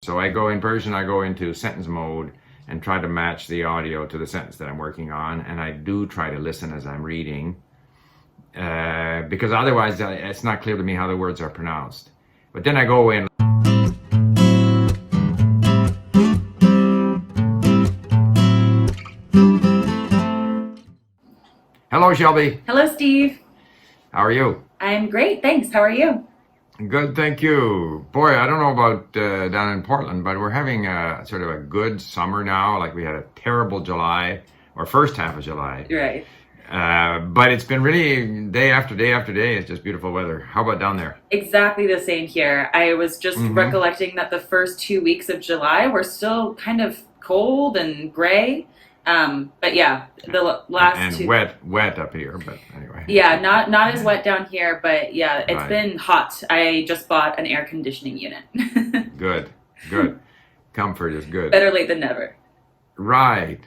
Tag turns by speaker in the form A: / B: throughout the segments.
A: So I go in Persian, I go into sentence mode and try to match the audio to the sentence that I'm working on. And I do try to listen as I'm reading, because otherwise it's not clear to me how the words are pronounced. But then I go in. Hello, Shelby.
B: Hello, Steve.
A: How are you?
B: I'm great, thanks. How are you?
A: Good, thank you. Boy, I don't know about down in Portland, but we're having a sort of a good summer now. Like we had a terrible July, or first half of July.
B: Right.
A: But it's been really day after day after day. It's just beautiful weather. How about down there?
B: Exactly the same here. I was just
A: Mm-hmm.
B: recollecting that the first 2 weeks of July were still kind of cold and gray. But yeah, the last
A: And
B: two,
A: wet up here. But anyway,
B: yeah, not as wet down here, but yeah, it's
A: right.
B: been hot. I just bought an air conditioning unit.
A: Good, good. Comfort is good.
B: Better late than never.
A: Right.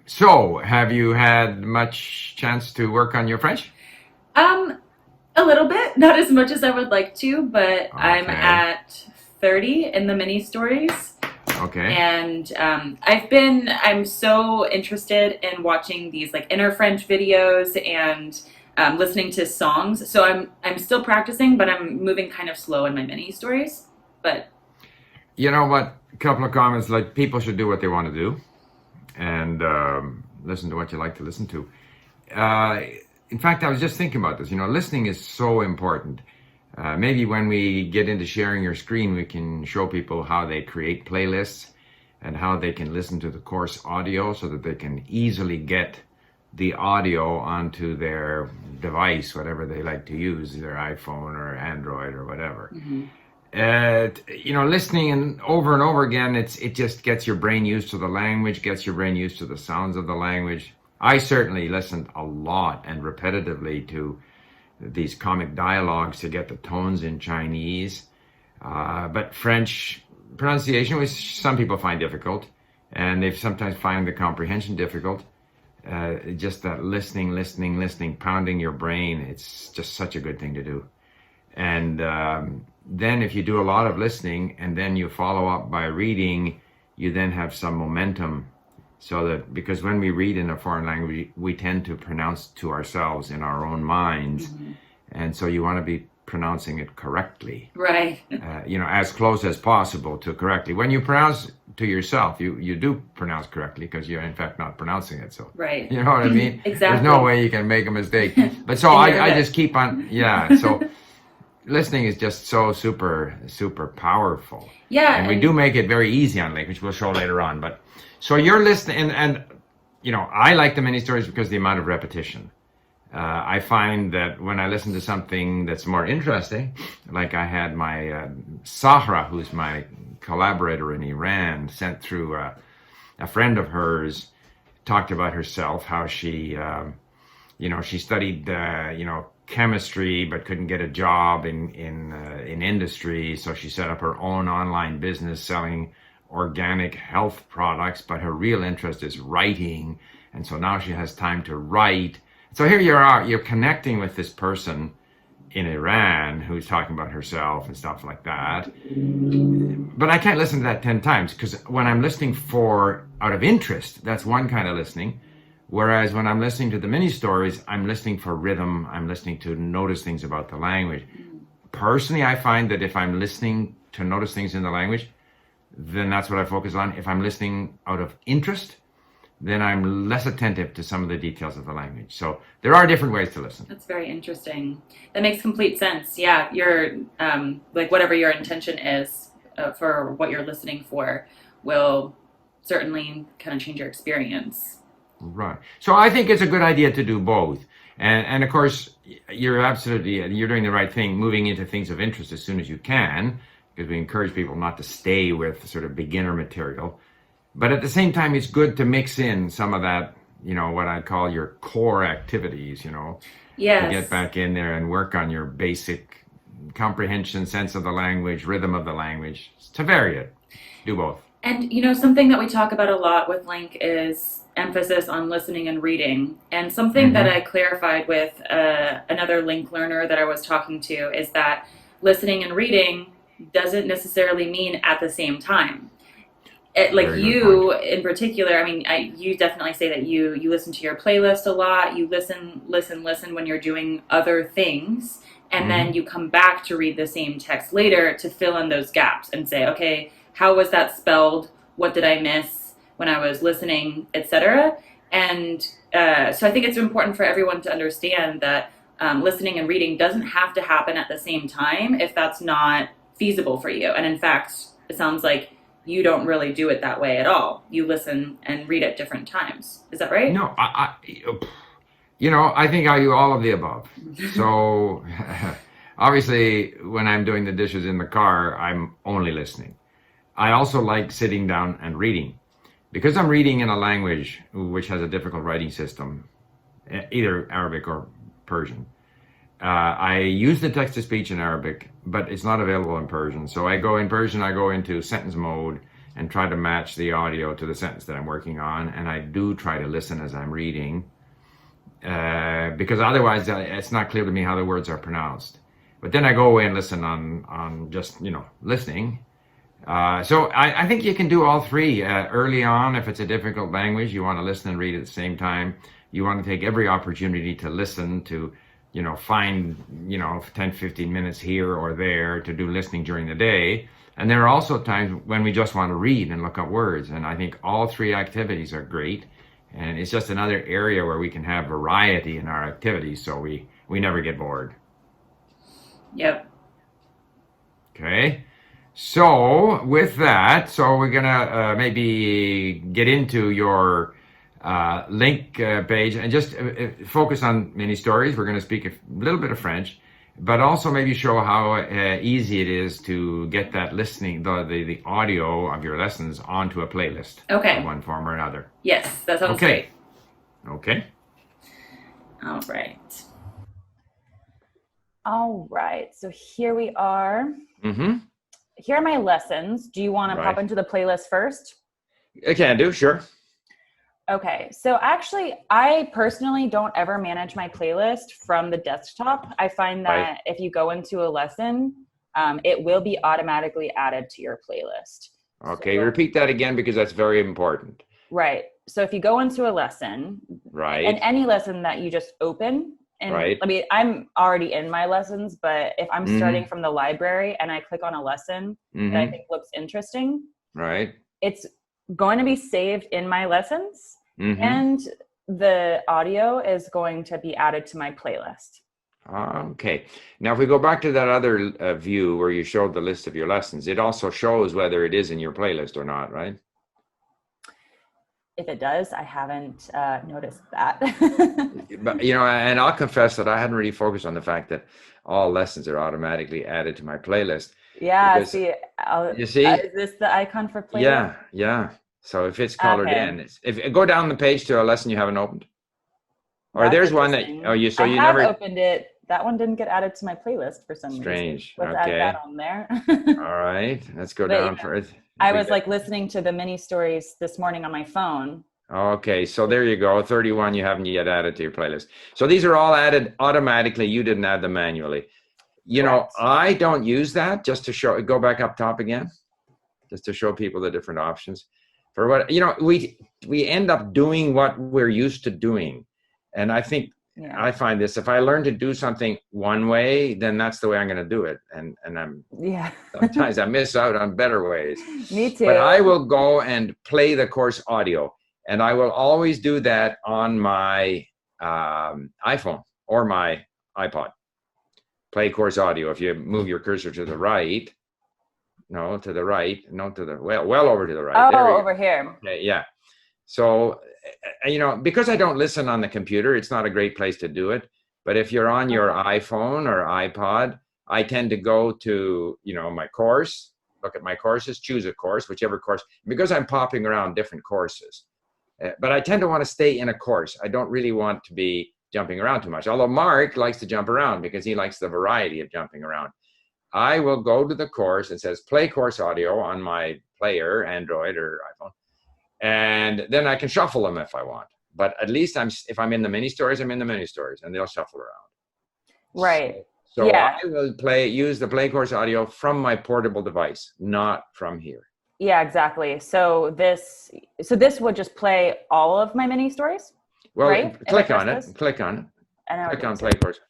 A: So have you had much chance to work on your French?
B: Um, a little bit, not as much as I would like to, but I'm
A: Okay.
B: at 30 in the mini stories.
A: Okay.
B: And I'm so interested in watching these like inner French videos and listening to songs. So I'm still practicing, but I'm moving kind of slow in my mini stories. But
A: You know what? A couple of comments like people should do what they want to do and listen to what you like to listen to. Uh, in fact, I was just thinking about this. Listening is so important. Maybe when we get into sharing your screen, we can show people how they create playlists and how they can listen to the course audio so that they can easily get the audio onto their device, whatever they like to use, their iPhone or Android or whatever.
B: mhm.
A: Listening and over again, it just gets your brain used to the language, gets your brain used to the sounds of the language. I certainly listened a lot and repetitively to these comic dialogues to get the tones in Chinese. But French pronunciation, which some people find difficult, and they sometimes find the comprehension difficult. Just that listening, pounding your brain, it's just such a good thing to do. And then if you do a lot of listening and then you follow up by reading, you then have some momentum. So that because when we read in a foreign language, we tend to pronounce to ourselves in our own minds.
B: Mhm.
A: And so you want to be pronouncing it correctly,
B: Right.
A: as close as possible to correctly. When you pronounce to yourself, you do pronounce correctly because you're in fact not pronouncing it. So,
B: Right.
A: you know what I mean? There's no
B: Exactly.
A: way you can make a mistake. But so
B: In your
A: I
B: head.
A: just keep on, yeah. So listening is just so super powerful,
B: Yeah,
A: and we do
B: and
A: make it very easy on Link, which we'll show later on. But so you're listening, and I like the mini stories because the amount of repetition. I find that when I listen to something that's more interesting, like I had my Sahra, who's my collaborator in Iran, sent through a friend of hers, talked about herself, how she studied chemistry but couldn't get a job in industry, so she set up her own online business selling organic health products, but her real interest is writing, and so now she has time to write. So here you are, you're connecting with this person in Iran who's talking about herself and stuff like that. But I can't listen to that 10 times because when I'm listening for out of interest, that's one kind of listening. Whereas when I'm listening to the mini stories, I'm listening for rhythm. I'm listening to notice things about the language. Personally, I find that if I'm listening to notice things in the language, then that's what I focus on. If I'm listening out of interest, then I'm less attentive to some of the details of the language. So there are different ways to listen.
B: that's very interesting. That makes complete sense. Yeah, your like whatever your intention is for what you're listening for will certainly kind of change your experience.
A: Right. So I think it's a good idea to do both. And of course, you're doing the right thing, moving into things of interest as soon as you can, because we encourage people not to stay with sort of beginner material. But at the same time, it's good to mix in some of that, what I call your core activities, to get
B: Yes.
A: back in there and work on your basic comprehension, sense of the language, rhythm of the language, to vary it. Do both.
B: And something that we talk about a lot with Link is emphasis on listening and reading. And something that
A: Mm-hmm.
B: I clarified with another Link learner that I was talking to is that listening and reading doesn't necessarily mean at the same time. Like
A: Very good point.
B: you in particular, I mean, you definitely say that you listen to your playlist a lot. You listen when you're doing other things, and then
A: Hmm.
B: you come back to read the same text later to fill in those gaps and say, okay, how was that spelled? What did I miss when I was listening, etc. And so I think it's important for everyone to understand that listening and reading doesn't have to happen at the same time if that's not feasible for you. And in fact, it sounds like you don't really do it that way at all. You listen and read at different times. Is that right?
A: No, I think I do all of the above. So obviously, when I'm doing the dishes in the car, I'm only listening. I also like sitting down and reading because I'm reading in a language which has a difficult writing system, either Arabic or Persian. I use the text to speech in Arabic, but it's not available in Persian. So I go in Persian, I go into sentence mode and try to match the audio to the sentence that I'm working on. And I do try to listen as I'm reading, because otherwise it's not clear to me how the words are pronounced. But then I go away and listen on just, listening. So I think you can do all three. Early on, if it's a difficult language, you want to listen and read at the same time. You want to take every opportunity to listen to, find, 10, 15 minutes here or there to do listening during the day. And there are also times when we just want to read and look up words. And I think all three activities are great. And it's just another area where we can have variety in our activities so we never get bored.
B: Yep.
A: Okay. So with that, so we're gonna maybe get into your link page and just focus on mini stories. We're gonna speak a little bit of French, but also maybe show how easy it is to get that listening, the audio of your lessons onto a playlist in
B: Okay.
A: one form or another.
B: Yes, that sounds great.
A: Okay. Okay.
B: All right.
C: All right, so here we are.
A: Mm-hmm.
C: Here are my lessons. Do you want to pop
A: Right.
C: into the playlist first?
A: I can do, sure.
C: Okay, so actually, I personally don't ever manage my playlist from the desktop. I find
A: Right.
C: that if you go into a lesson, it will be automatically added to your playlist.
A: Okay,
C: So,
A: repeat that again because that's very important.
C: right. So if you go into a lesson, and
A: Right.
C: any lesson that you just open, and
A: Right.
C: I mean, I'm already in my lessons, but if I'm starting
A: Mm-hmm.
C: from the library and I click on a lesson that I
A: Mm-hmm.
C: think looks interesting,
A: Right.
C: it's going to be saved in my lessons,
A: Mm-hmm.
C: and the audio is going to be added to my playlist.
A: Okay. Now, if we go back to that other view where you showed the list of your lessons, it also shows whether it is in your playlist or not, right?
C: If it does, I haven't noticed that.
A: But, and I'll confess that I hadn't really focused on the fact that all lessons are automatically added to my playlist
C: Yeah,
A: because
C: see,
A: you see,
C: is this the icon for playlist?
A: yeah, yeah. So if it's colored
C: Okay,
A: in, if go down the page to a lesson you haven't opened, or
C: that's
A: there's one that
C: interesting.
A: so
C: I
A: you
C: have
A: never.
C: opened it. That one didn't get added to my playlist for some reason.
A: Strange.
C: Let's add that
A: Okay.
C: on there.
A: All right. Let's go
C: But
A: down for it.
C: I was like listening to the mini stories this morning on my phone.
A: Okay, so there you go. 31 you haven't yet added to your playlist. So these are all added automatically. You didn't add them manually.
C: Correct.
A: I don't use that just to show, go back up top again, just to show people the different options. For what, we end up doing what we're used to doing. And I think
C: Yeah.
A: I find this, if I learn to do something one way, then that's the way I'm going to do it. And
C: Yeah.
A: sometimes I miss out on better ways.
C: Me too.
A: But I will go and play the course audio. And I will always do that on my iPhone or my iPod. Play course audio. If you move your cursor to the right, well over to the right.
C: Oh, over here.
A: Okay, yeah. So, because I don't listen on the computer, it's not a great place to do it. But if you're on your iPhone or iPod, I tend to go to, my course, look at my courses, choose a course, whichever course, because I'm popping around different courses. But I tend to want to stay in a course. I don't really want to be jumping around too much. Although Mark likes to jump around because he likes the variety of jumping around. I will go to the course. It says play course audio on my player, Android or iPhone. And then I can shuffle them if I want. But at least if I'm in the mini stories, I'm in the mini stories and they'll shuffle around.
C: Right.
A: So
C: Yeah.
A: I will use the Play Course audio from my portable device, not from here.
C: Yeah, exactly. So this would just play all of my mini stories,
A: Well,
C: right? If I
A: click
C: press
A: on it.
C: this?
A: Click on it.
C: And I would
A: Click on
C: do
A: Play Course.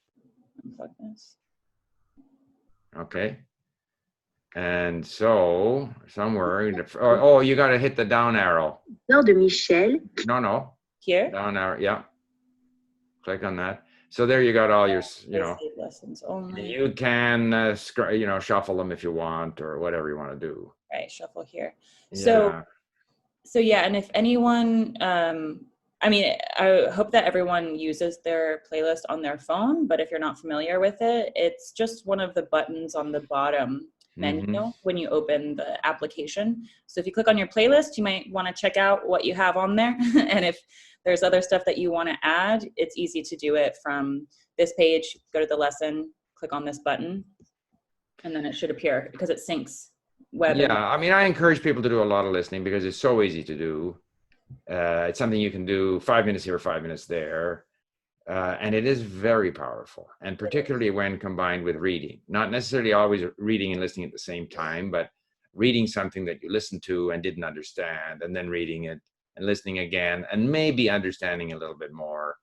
C: unplug this.
A: Okay. And so somewhere, oh, you got to hit the down arrow.
D: De Michel.
A: No,
C: Here.
A: down arrow. Yeah. Click on that. So there you got all your,
C: Lessons only.
A: you can, shuffle them if you want or whatever you want to do.
C: Right, shuffle here.
A: Yeah.
C: So yeah, and if anyone, I mean, I hope that everyone uses their playlist on their phone, but if you're not familiar with it, it's just one of the buttons on the bottom menu when you open the application. So if you click on your playlist, you might want to check out what you have on there. And if there's other stuff that you want to add, it's easy to do it from this page. Go to the lesson, click on this button, and then it should appear because it syncs web.
A: Yeah, I mean, I encourage people to do a lot of listening because it's so easy to do. It's something you can do 5 minutes here, 5 minutes there. And it is very powerful, and particularly when combined with reading. Not necessarily always reading and listening at the same time, but reading something that you listened to and didn't understand, and then reading it and listening again, and maybe understanding a little bit more,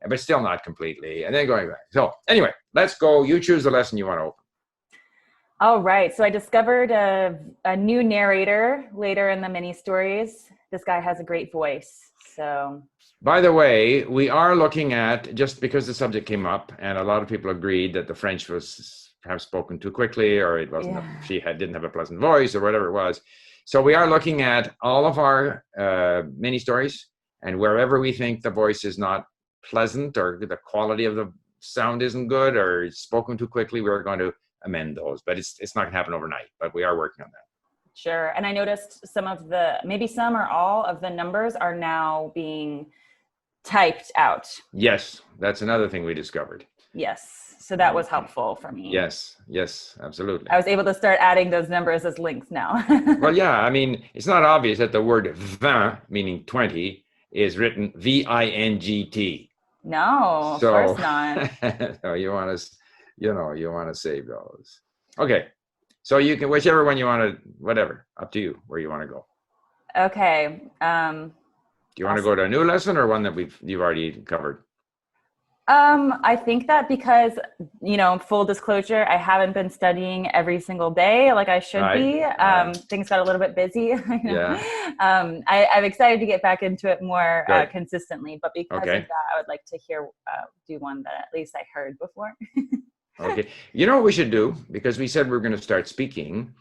A: but still not completely, and then going back. So anyway, let's go. You choose the lesson you want to open.
C: All right. So I discovered a new narrator later in the mini stories. This guy has a great voice. So,
A: by the way, we are looking at, just because the subject came up and a lot of people agreed that the French was perhaps spoken too quickly, or it wasn't, she didn't have a pleasant voice, or whatever it was. So we are looking at all of our mini stories, and wherever we think the voice is not pleasant, or the quality of the sound isn't good, or it's spoken too quickly, we're going to amend those. But it's not going to happen overnight, but we are working on that.
C: Sure. And I noticed maybe some or all of the numbers are now being typed out.
A: Yes, that's another thing we discovered.
C: Yes. So that was helpful for me.
A: Yes, absolutely.
C: I was able to start adding those numbers as links now.
A: Well, yeah, I mean, it's not obvious that the word 20, meaning 20, is written VINGT.
C: No,
A: so,
C: of course not.
A: So you want to save those. Okay. So you can, whichever one you want to, whatever, up to you, where you want to go.
C: Okay.
A: Do you want to go to a new lesson or one that you've already covered?
C: I think that because, full disclosure, I haven't been studying every single day like I should be. Things got a little bit busy.
A: Yeah.
C: I'm excited to get back into it more consistently, but because of that, I would like to do one that at least I heard before.
A: Okay. You know what we should do? Because we said we're going to start speaking.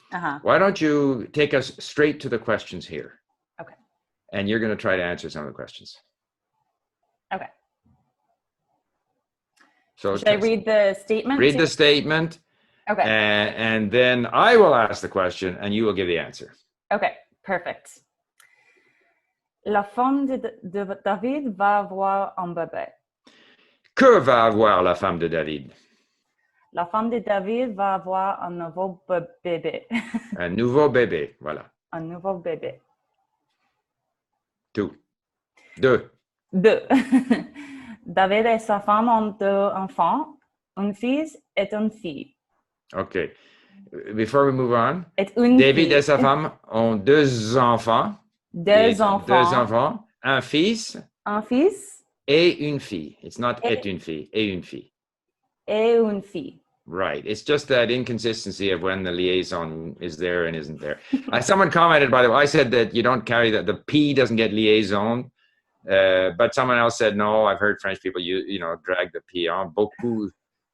A: Why don't you take us straight to the questions here?
C: Okay.
A: And you're going to try to answer some of the questions.
C: Okay.
A: So
C: should I read the statement?
A: Read the statement.
C: Okay.
A: And then I will ask the question and you will give the answer.
C: Okay, perfect. La femme de David va avoir un bébé.
A: Que va avoir la femme de David?
C: La femme de David va avoir un nouveau bébé.
A: Un nouveau bébé, voilà.
C: Un nouveau bébé.
A: Deux.
C: David et sa femme ont 2 enfants, une fille et une fille.
A: Okay. Before we move on,
C: David
A: et sa femme ont 2 enfants.
C: 2 enfants.
A: 2 enfants. Un fils.
C: Un fils.
A: Et une fille. It's not et une fille. Et une fille.
C: Et une fille.
A: Right. It's just that inconsistency of when the liaison is there and isn't there. Someone commented, by the way, I said that you don't carry that, the P doesn't get liaison. But someone else said, no, I've heard French people, drag the P on. Beaucoup.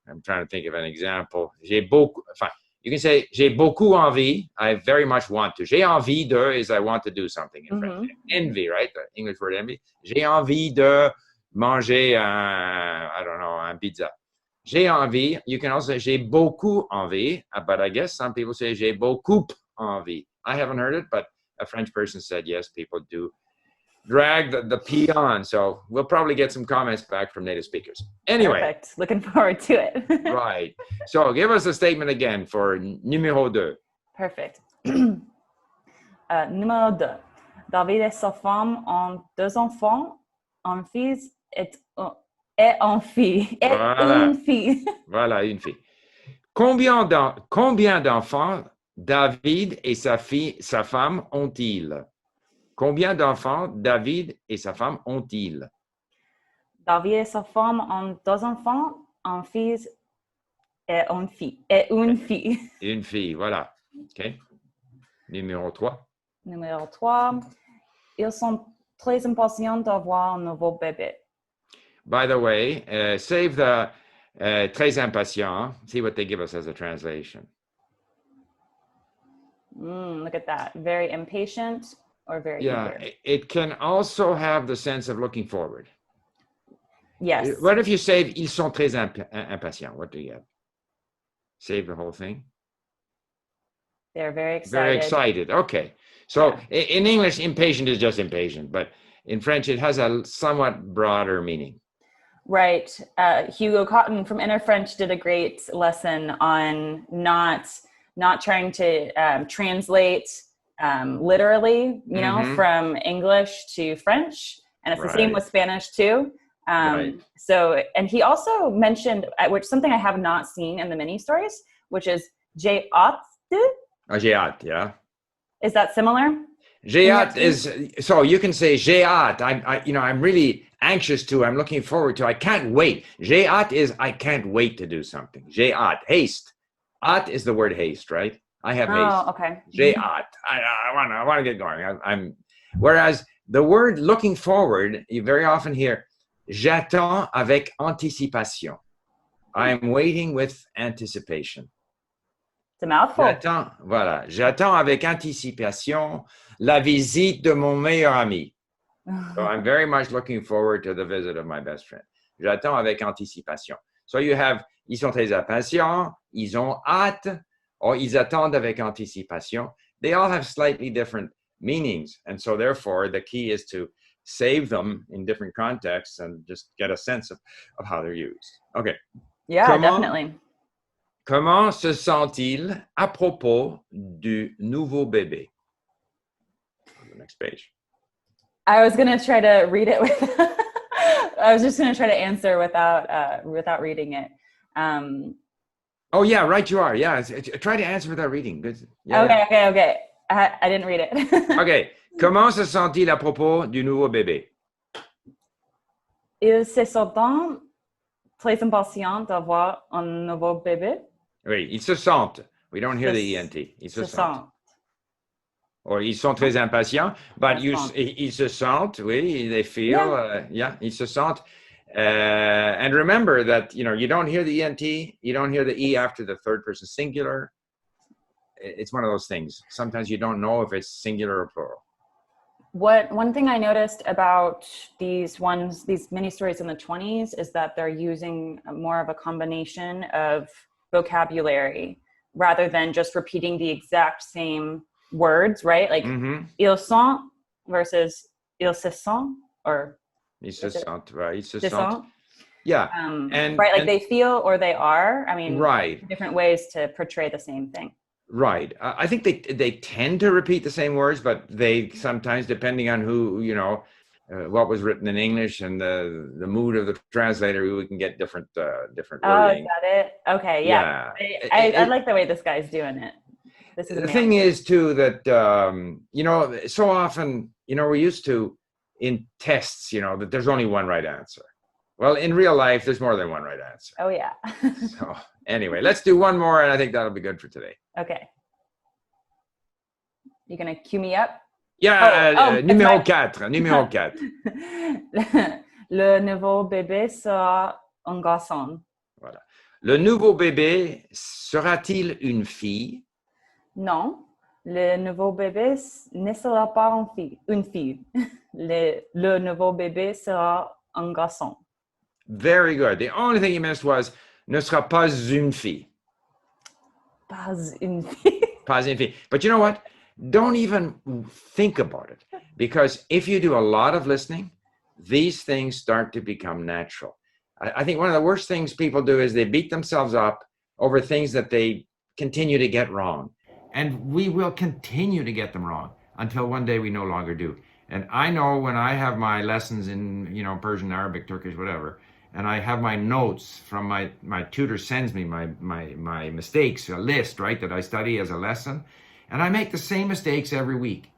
A: I'm trying to think of an example. You can say, j'ai beaucoup envie. I very much want to. J'ai envie de is I want to do something in French. Envy, right? The English word envy. J'ai envie de manger un pizza. J'ai envie. You can also say, j'ai beaucoup envie. But I guess some people say, j'ai beaucoup envie. I haven't heard it, but a French person said, yes, people do drag the P on. So we'll probably get some comments back from native speakers. Anyway.
C: Perfect. Looking forward to it.
A: Right. So give us a statement again for numéro 2.
C: Perfect. Numéro 2. David et sa femme ont 2 enfants, un fils et une fille.
A: Voilà.
C: Une fille.
A: Voilà, une fille. Combien d'enfants David et sa femme ont-ils? Combien d'enfants David et sa femme ont-ils?
C: David et sa femme ont 2 enfants, un fils et une fille. Et une fille.
A: Une fille, voilà. OK. Numéro 3.
C: Numéro 3. Ils sont très impatients d'avoir un nouveau bébé.
A: By the way, save the très impatient. See what they give us as a translation.
C: Look at that. Very impatient or very
A: Yeah,
C: eager.
A: it can also have the sense of looking forward.
C: Yes.
A: What if you save ils sont très impatients? What do you have? Save the whole thing?
C: They're very excited.
A: Very excited. Okay. So in English, impatient is just impatient, but in French, it has a somewhat broader meaning.
C: Right. Hugo Cotton from Inner French did a great lesson on not trying to translate literally, you know, from English to French. And it's the same with Spanish too. So, and he also mentioned, which something I have not seen in the mini stories, which is j'ai hâte.
A: J'ai hâte, yeah.
C: Is that similar?
A: J'ai hâte is, so you can say j'ai hâte. I'm really anxious to, I'm looking forward to, I can't wait. J'ai hâte is I can't wait to do something. J'ai hâte, haste. Hâte is the word haste, right? I have haste.
C: Oh, okay.
A: J'ai hâte. I want to get going. Whereas the word looking forward, you very often hear j'attends avec anticipation. I'm waiting with anticipation.
C: It's a mouthful.
A: J'attends avec anticipation la visite de mon meilleur ami. So I'm very much looking forward to the visit of my best friend. J'attends avec anticipation. So you have, ils sont très impatients, ils ont hâte, or ils attendent avec anticipation. They all have slightly different meanings. And so therefore, the key is to save them in different contexts and just get a sense of how they're used. Okay.
C: Yeah, definitely.
A: Comment se sent-il à propos du nouveau bébé? On the next page.
C: I was going to try to read it with I was just going to try to answer without reading it.
A: Oh yeah, right you are. Yeah, try to answer without reading. Good. Yeah,
C: okay. I didn't read it.
A: Okay. Comment se sent-il à propos du nouveau bébé?
C: Il se sent très impatient d'avoir un nouveau bébé.
A: Oui, ils se sentent. We don't hear the ENT. Ils se sentent. Or ils sont très impatients, but ils se sentent, oui, they feel, ils se sentent. And remember that, you don't hear the ENT, you don't hear the E after the third person singular. It's one of those things. Sometimes you don't know if it's singular or plural.
C: One thing I noticed about these mini stories in the 20s is that they're using more of a combination of vocabulary rather than just repeating the exact same words, right? Like ils sont versus ils se sont, or
A: ils se sentent, right? Ils se
C: sentent.
A: Yeah.
C: And right, like they feel or they are. I mean, different ways to portray the same thing.
A: Right. I think they tend to repeat the same words, but they sometimes, depending on who, what was written in English and the mood of the translator, we can get different wording.
C: Oh, got it. Okay, yeah. I like the way this guy's doing it.
A: The thing is too that so often we're used to in tests that there's only one right answer. Well, in real life, there's more than one right answer.
C: Oh yeah.
A: So anyway, let's do one more, and I think that'll be good for today.
C: Okay. You gonna cue me up?
A: Yeah. Numéro 4. Numéro 4.
C: Le nouveau bébé sera un garçon.
A: Voilà. Le nouveau bébé sera-t-il une fille?
C: Non, le nouveau bébé ne sera pas une fille. Le nouveau bébé sera un garçon.
A: Very good. The only thing you missed was ne sera pas une fille.
C: Pas une fille.
A: Pas une fille. But you know what? Don't even think about it. Because if you do a lot of listening, these things start to become natural. I think one of the worst things people do is they beat themselves up over things that they continue to get wrong. And we will continue to get them wrong until one day we no longer do. And I know when I have my lessons in, Persian, Arabic, Turkish, whatever, and I have my notes from my tutor sends me my mistakes, a list, right, that I study as a lesson. And I make the same mistakes every week,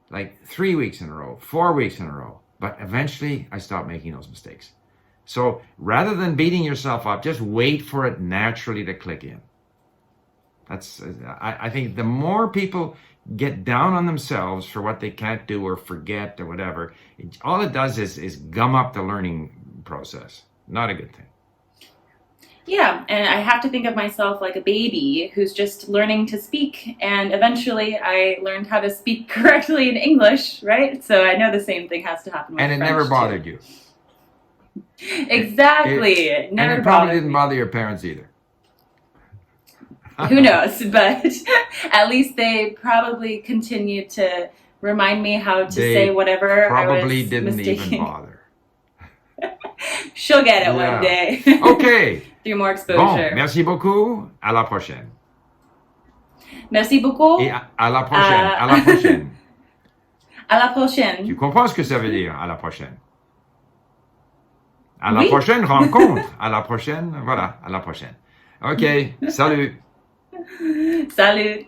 A: like 3 weeks in a row, 4 weeks in a row. But eventually I stop making those mistakes. So rather than beating yourself up, just wait for it naturally to click in. I think the more people get down on themselves for what they can't do or forget or whatever, all it does is gum up the learning process. Not a good thing.
B: Yeah, and I have to think of myself like a baby who's just learning to speak, and eventually I learned how to speak correctly in English, right? So I know the same thing has to happen with
A: And it
B: French
A: never
B: too.
A: bothered you.
B: Exactly. It never
A: And it probably
B: bothered
A: didn't
B: me.
A: bother your parents either.
B: Who knows? But at least they probably continued to remind me how to
A: They
B: say whatever
A: probably
B: I was
A: didn't
B: mistaking.
A: even bother.
B: She'll get it
A: Yeah.
B: one day.
A: Okay.
B: Through more
A: Bon,
B: exposure.
A: merci beaucoup. À la prochaine.
B: Merci beaucoup.
A: Et à la prochaine. À la prochaine.
B: À la prochaine.
A: Tu comprends ce que ça veut dire, à la prochaine? À la
B: Oui.
A: prochaine rencontre. À la prochaine, voilà, à la prochaine. OK, salut.
B: Salut.